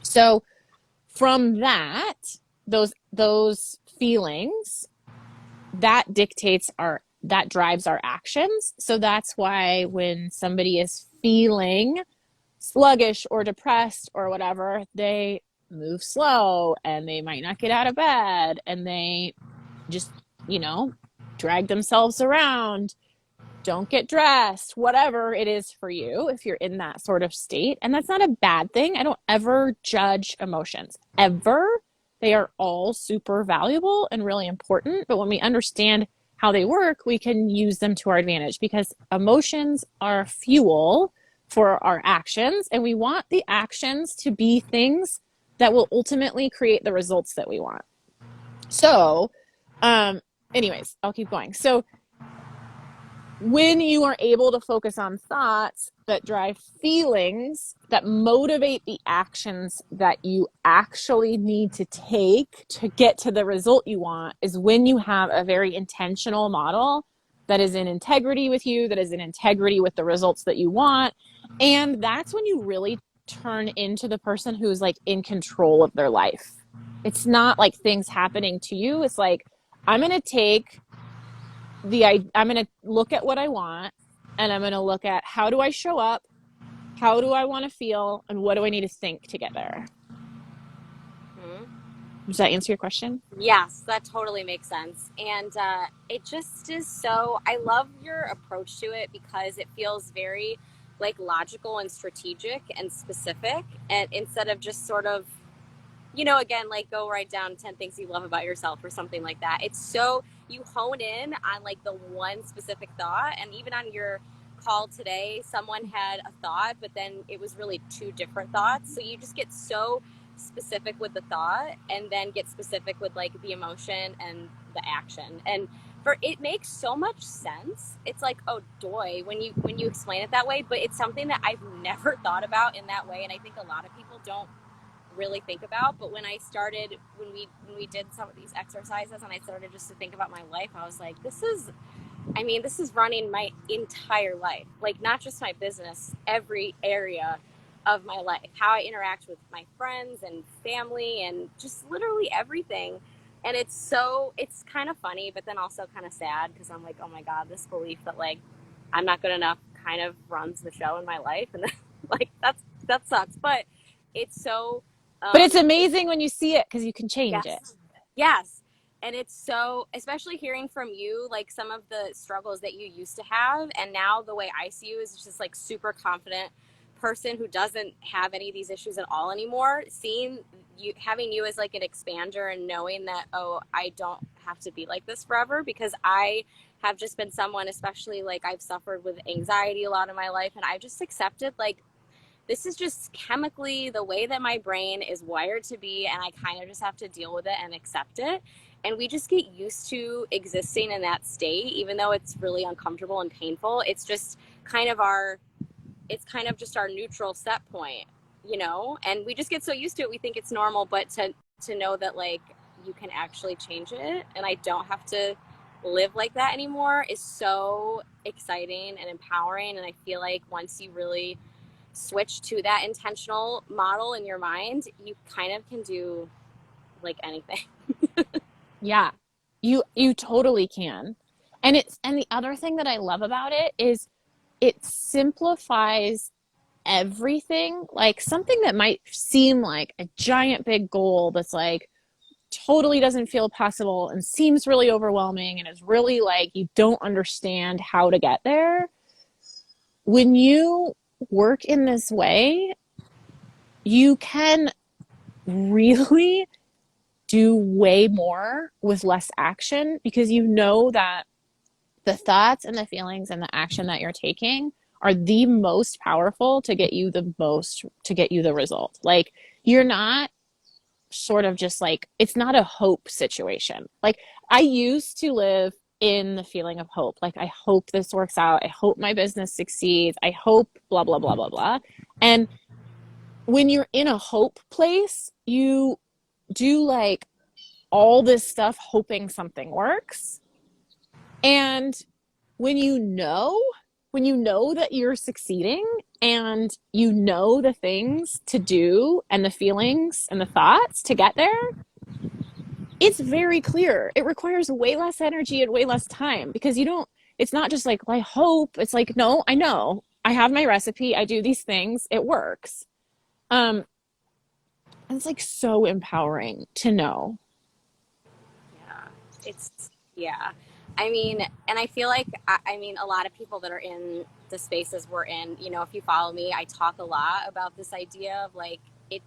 So from that, those feelings, that dictates our that drives our actions. So that's why when somebody is feeling sluggish or depressed or whatever, they move slow and they might not get out of bed and they just, drag themselves around, don't get dressed, whatever it is for you, if you're in that sort of state. And that's not a bad thing. I don't ever judge emotions, ever. They are all super valuable and really important. But when we understand how they work, we can use them to our advantage because emotions are fuel for our actions. And we want the actions to be things that will ultimately create the results that we want. So, um, anyways, I'll keep going. So, when you are able to focus on thoughts that drive feelings that motivate the actions that you actually need to take to get to the result you want, is when you have a very intentional model that is in integrity with you, that is in integrity with the results that you want. And that's when you really turn into the person who's like in control of their life. It's not like things happening to you. It's like, I'm going to take I'm going to look at what I want and I'm going to look at how do I show up? How do I want to feel? And what do I need to think to get there? Hmm. Does that answer your question? Yes, that totally makes sense. And it just is so, I love your approach to it because it feels very like logical and strategic and specific. And instead of just sort of, again, like go write down 10 things you love about yourself or something like that. It's so, you hone in on like the one specific thought. And even on your call today, someone had a thought, but then it was really two different thoughts. So you just get so specific with the thought and then get specific with like the emotion and the action. And for it makes so much sense. It's like, oh doy, when you explain it that way, but it's something that I've never thought about in that way. And I think a lot of people don't really think about. But when I started, when we did some of these exercises and I started just to think about my life, I was like, this is running my entire life, like not just my business, every area of my life, how I interact with my friends and family and just literally everything. And it's kind of funny, but then also kind of sad because I'm like, oh my God, this belief that like I'm not good enough kind of runs the show in my life. And like, that sucks. But it's so, But it's it's amazing when you see it because you can change it. yes. Yes. And it's so, especially hearing from you, like some of the struggles that you used to have. And now the way I see you is just like super confident person who doesn't have any of these issues at all anymore. Seeing you, having you as like an expander and knowing that, oh, I don't have to be like this forever because I have just been someone, especially like I've suffered with anxiety a lot of my life. And I've just accepted like this is just chemically the way that my brain is wired to be, and I kind of just have to deal with it and accept it. And we just get used to existing in that state, even though it's really uncomfortable and painful. Kind of our, it's kind of just our neutral set point, and we just get so used to it. We think it's normal, but to know that like you can actually change it, and I don't have to live like that anymore is so exciting and empowering. And I feel like once you really switch to that intentional model in your mind, you kind of can do like anything. Yeah. You totally can. And the other thing that I love about it is it simplifies everything. Like something that might seem like a giant big goal that's like totally doesn't feel possible and seems really overwhelming and is really like you don't understand how to get there. When you work in this way, you can really do way more with less action because you know that the thoughts and the feelings and the action that you're taking are the most powerful to get you the result. Like, you're not sort of just like, it's not a hope situation. Like, I used to live in the feeling of hope. Like, I hope this works out. I hope my business succeeds. I hope blah, blah, blah, blah, blah. And when you're in a hope place, you do like all this stuff hoping something works. And when when you know that you're succeeding and you know the things to do and the feelings and the thoughts to get there, it's very clear. It requires way less energy and way less time because it's not just like, well, I hope. It's like, no, I know. I have my recipe. I do these things. It works. Um, and it's like so empowering to know. Yeah, it's yeah. I mean, and I feel like I mean a lot of people that are in the spaces we're in. You know, if you follow me, I talk a lot about this idea of like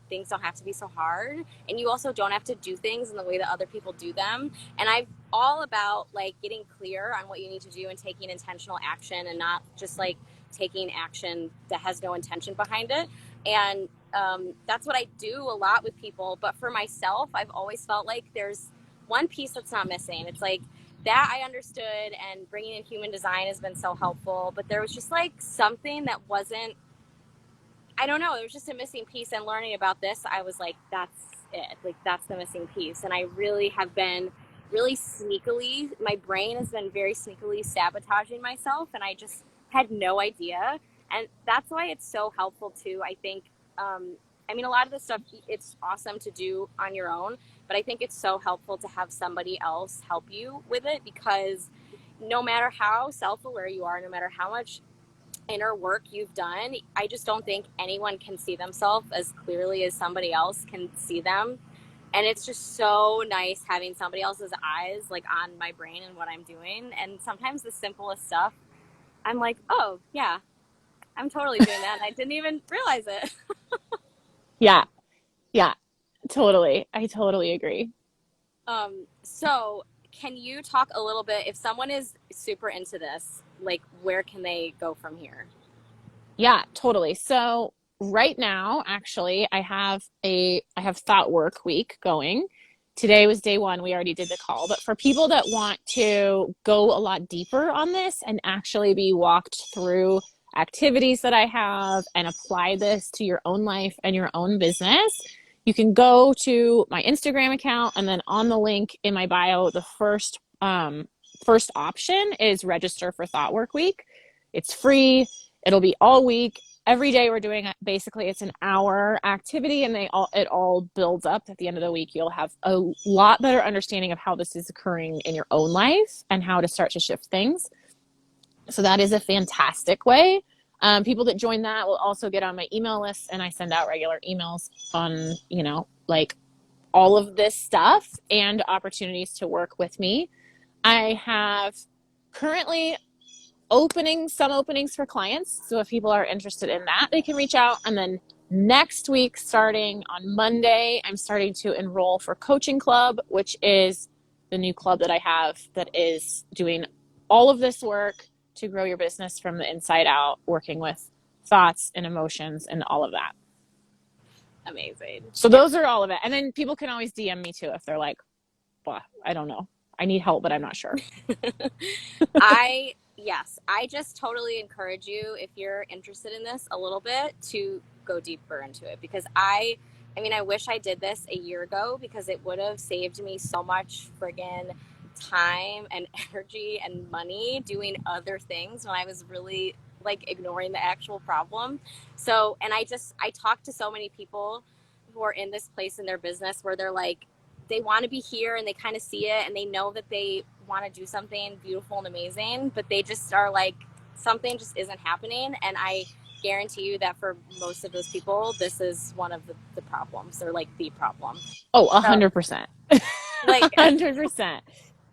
things don't have to be so hard, and you also don't have to do things in the way that other people do them. And I'm all about like getting clear on what you need to do and taking intentional action, and not just like taking action that has no intention behind it. And that's what I do a lot with people. But for myself, I've always felt like there's one piece that's not missing. It's like that I understood, and bringing in human design has been so helpful. But there was just like something that wasn't, I don't know, there was just a missing piece. And learning about this, I was like, that's it. Like, that's the missing piece. And I really have been really sneakily, my brain has been very sneakily sabotaging myself. And I just had no idea. And that's why it's so helpful too. I think, I mean, a lot of this stuff, it's awesome to do on your own, but I think it's so helpful to have somebody else help you with it, because no matter how self-aware you are, no matter how much inner work you've done, I just don't think anyone can see themselves as clearly as somebody else can see them. And it's just so nice having somebody else's eyes like on my brain and what I'm doing. And sometimes the simplest stuff, I'm like, oh yeah, I'm totally doing that, and I didn't even realize it. Yeah. Yeah. Totally. I totally agree. So can you talk a little bit, if someone is super into this, like where can they go from here? Yeah, totally. So right now, actually, I have thought work week going. Today was day one. We already did the call. But for people that want to go a lot deeper on this and actually be walked through activities that I have and apply this to your own life and your own business, you can go to my Instagram account, and then on the link in my bio, the first option is register for Thought Work Week. It's free. It'll be all week. Every day we're doing basically it's an hour activity, and it all builds up. At the end of the week, you'll have a lot better understanding of how this is occurring in your own life and how to start to shift things. So that is a fantastic way. People that join that will also get on my email list, and I send out regular emails on, like all of this stuff and opportunities to work with me. I have currently some openings for clients. So if people are interested in that, they can reach out. And then next week, starting on Monday, I'm starting to enroll for Coaching Club, which is the new club that I have that is doing all of this work to grow your business from the inside out, working with thoughts and emotions and all of that. Amazing. So Yeah. those are all of it. And then people can always DM me too if they're like, well, I don't know. I need help, but I'm not sure. Yes, I just totally encourage you, if you're interested in this a little bit, to go deeper into it, because I mean, I wish I did this a year ago, because it would have saved me so much friggin' time and energy and money doing other things when I was really like ignoring the actual problem. So, and I talk to so many people who are in this place in their business where they're like, they want to be here and they kind of see it and they know that they want to do something beautiful and amazing, but they just are like, something just isn't happening. And I guarantee you that for most of those people, this is one of the problems, or like the problem. Oh, So, 100%. like, 100%.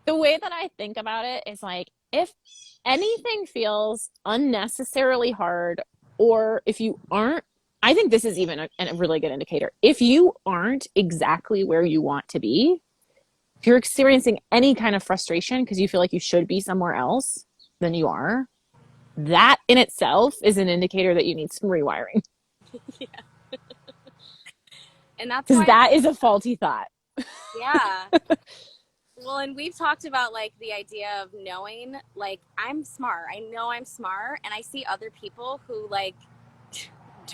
The way that I think about it is like, if anything feels unnecessarily hard, or if you aren't, I think this is even a really good indicator. If you aren't exactly where you want to be, if you're experiencing any kind of frustration because you feel like you should be somewhere else than you are, that in itself is an indicator that you need some rewiring Yeah. And that's because why that is a faulty thought. yeah. Well, and we've talked about like the idea of knowing, like, I'm smart. I know I'm smart. And I see other people who, like,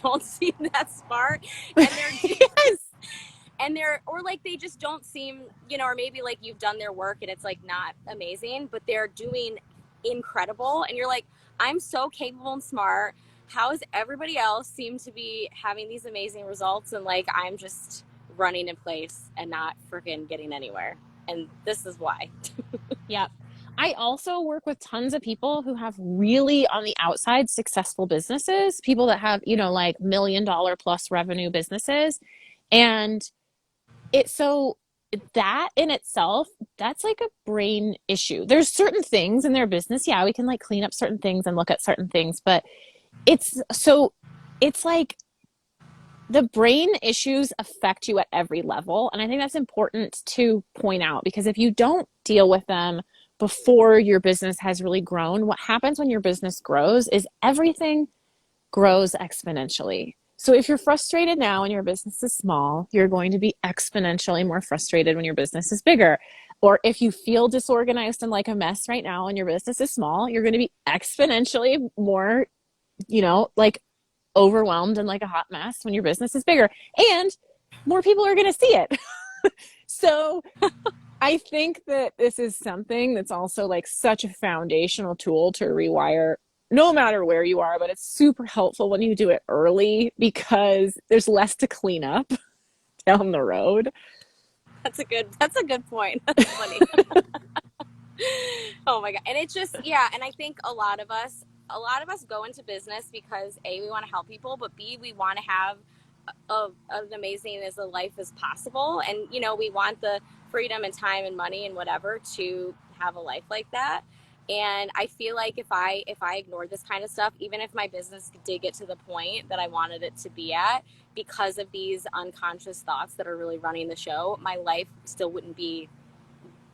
don't seem that smart. And they're Yes. and they're or like they just don't seem, or maybe like you've done their work and it's like not amazing, but they're doing incredible, and you're like, I'm so capable and smart. How does everybody else seem to be having these amazing results, and like I'm just running in place and not freaking getting anywhere? And this is why. Yep. I also work with tons of people who have really on the outside successful businesses, people that have, like $1 million plus revenue businesses. And it's so that in itself, that's like a brain issue. There's certain things in their business. Yeah, we can like clean up certain things and look at certain things, but it's so it's like the brain issues affect you at every level. And I think that's important to point out because if you don't deal with them before your business has really grown, what happens when your business grows is everything grows exponentially. So if you're frustrated now and your business is small, you're going to be exponentially more frustrated when your business is bigger. Or if you feel disorganized and like a mess right now and your business is small, you're going to be exponentially more, like overwhelmed and like a hot mess when your business is bigger. And more people are going to see it. So I think that this is something that's also like such a foundational tool to rewire no matter where you are, but it's super helpful when you do it early because there's less to clean up down the road. That's a good point. That's funny. Oh my god. And it's just, yeah, and I think a lot of us go into business because A, we want to help people, but B, we want to have an amazing as a life as possible, and we want the freedom and time and money and whatever to have a life like that. And I feel like if I ignored this kind of stuff, even if my business did get to the point that I wanted it to be at, because of these unconscious thoughts that are really running the show, my life still wouldn't be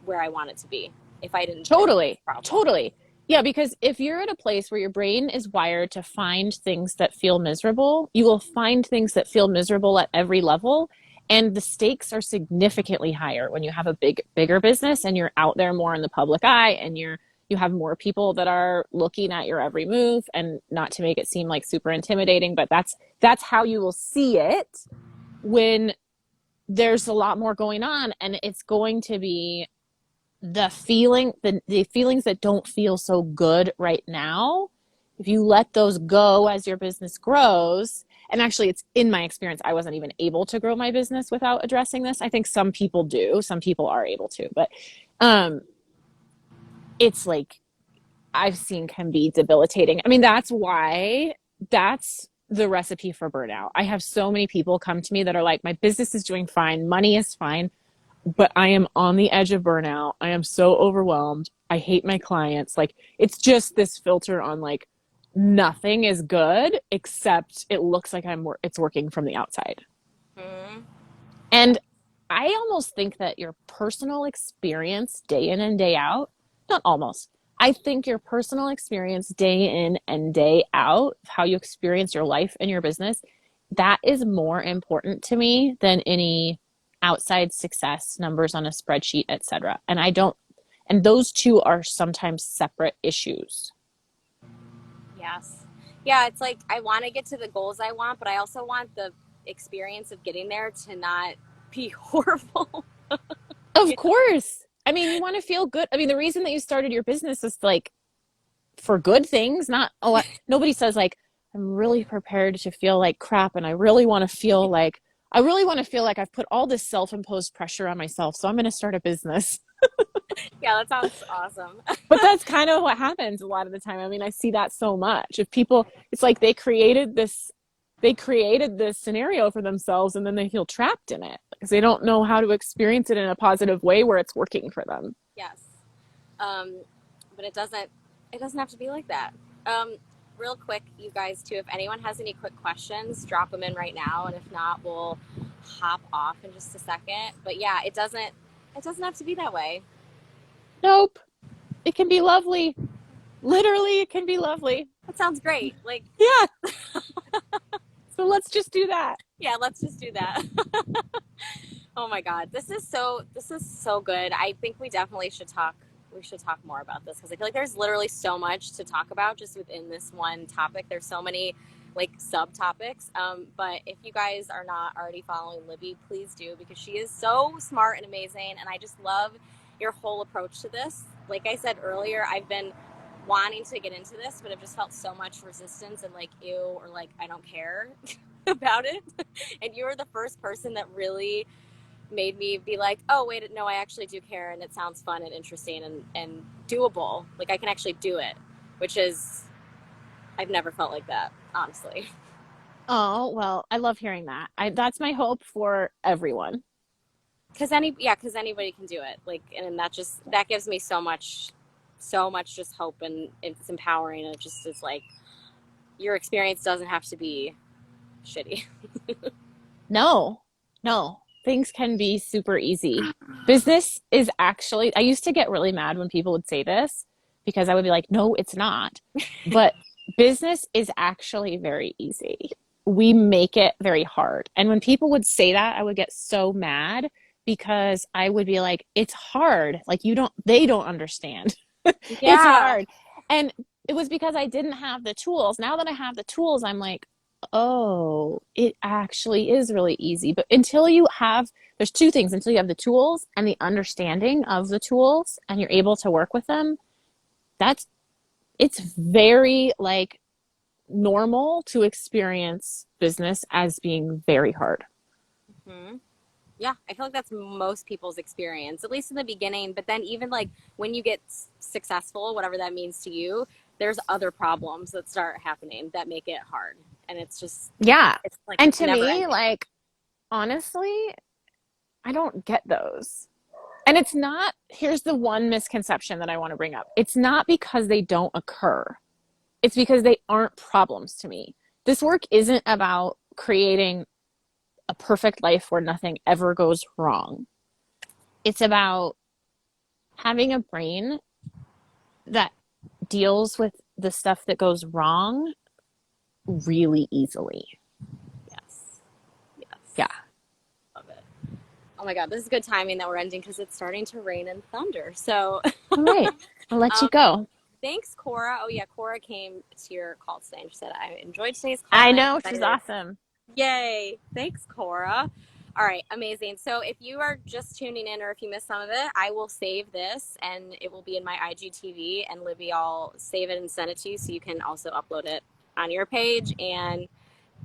where I want it to be if I didn't address this Totally. problem. Totally. Yeah, because if you're at a place where your brain is wired to find things that feel miserable, you will find things that feel miserable at every level. And the stakes are significantly higher when you have a bigger business and you're out there more in the public eye and you have more people that are looking at your every move. And not to make it seem like super intimidating, but that's how you will see it when there's a lot more going on, and it's going to be the feelings that don't feel so good right now. If you let those go as your business grows, and actually it's in my experience, I wasn't even able to grow my business without addressing this. I think some people do, some people are able to, but um it's like I've seen can be debilitating. I mean, that's the recipe for burnout. I have so many people come to me that are like, my business is doing fine, money is fine, but I am on the edge of burnout. I am so overwhelmed. I hate my clients. Like, it's just this filter on like nothing is good except it looks like it's working from the outside. Mm-hmm. Yeah. And I almost think that your personal experience day in and day out, not almost, I think your personal experience day in and day out, how you experience your life and your business, that is more important to me than any outside success numbers on a spreadsheet, etc. And those two are sometimes separate issues. Yes. Yeah, it's like I want to get to the goals I want, but I also want the experience of getting there to not be horrible. Of course. I mean, you want to feel good. I mean, the reason that you started your business is like for good things, not nobody says like I'm really prepared to feel like crap and I really want to feel like I've put all this self-imposed pressure on myself, so I'm going to start a business. Yeah, that sounds awesome. But that's kind of what happens a lot of the time. I mean, I see that so much. If people, it's like they created this scenario for themselves and then they feel trapped in it because they don't know how to experience it in a positive way where it's working for them. Yes. Um, but it doesn't have to be like that. Um, Real quick, you guys too, if anyone has any quick questions, drop them in right now, and if not, we'll hop off in just a second. But yeah, it doesn't have to be that way. Nope. It can be lovely. Literally, it can be lovely. That sounds great. Like, Yeah. So let's just do that. yeah, let's just do that. Oh my god, this is so good. I think we definitely should talk. We should talk more about this because I feel like there's literally so much to talk about just within this one topic. There's so many like subtopics. But if you guys are not already following Libby, please do because she is so smart and amazing, and I just love your whole approach to this. Like I said earlier, I've been wanting to get into this, but I've just felt so much resistance and like ew or like I don't care about it. And you were the first person that really made me be like, oh wait, no, I actually do care, and it sounds fun and interesting and doable. Like I can actually do it, which is I've never felt like that, honestly. Oh, well, I love hearing that. That's my hope for everyone. Because anybody can do it. Like, and that gives me so much just hope, and it's empowering. And it just is like your experience doesn't have to be shitty. No, no, things can be super easy. Business is actually, I used to get really mad when people would say this because I would be like, no, it's not. But business is actually very easy. We make it very hard. And when people would say that, I would get so mad because I would be like, it's hard. Like, they don't understand. It's Yeah. hard. And it was because I didn't have the tools. Now that I have the tools, I'm like, oh, it actually is really easy. But there's two things until you have the tools and the understanding of the tools and you're able to work with them, that's, it's very like normal to experience business as being very hard. Hmm. Yeah, I feel like that's most people's experience, at least in the beginning. But then, even like when you get successful, whatever that means to you, there's other problems that start happening that make it hard. And Yeah. it's like And to never me, ending. like, honestly, I don't get those. And it's not, here's the one misconception that I want to bring up. It's not because they don't occur, it's because they aren't problems to me. This work isn't about creating a perfect life where nothing ever goes wrong. It's about having a brain that deals with the stuff that goes wrong really easily. Yes. Yeah. Yes. Love it. Oh my God, this is good timing that we're ending because it's starting to rain and thunder. So, All right. I'll let you um, go. thanks, Cora. Oh, yeah, Cora came to your call today and she said, I enjoyed today's call I and I'm know she's excited. awesome. Yay. Thanks, Cora. All right, amazing. So if you are just tuning in or if you missed some of it, I will save this and it will be in my IGTV and Libby, I'll save it and send it to you so you can also upload it on your page. And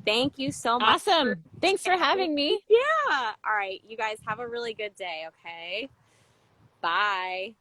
thank you so much for Awesome. Thanks for chatting with having me. me. Yeah. All right, you guys have a really good day, okay? Bye.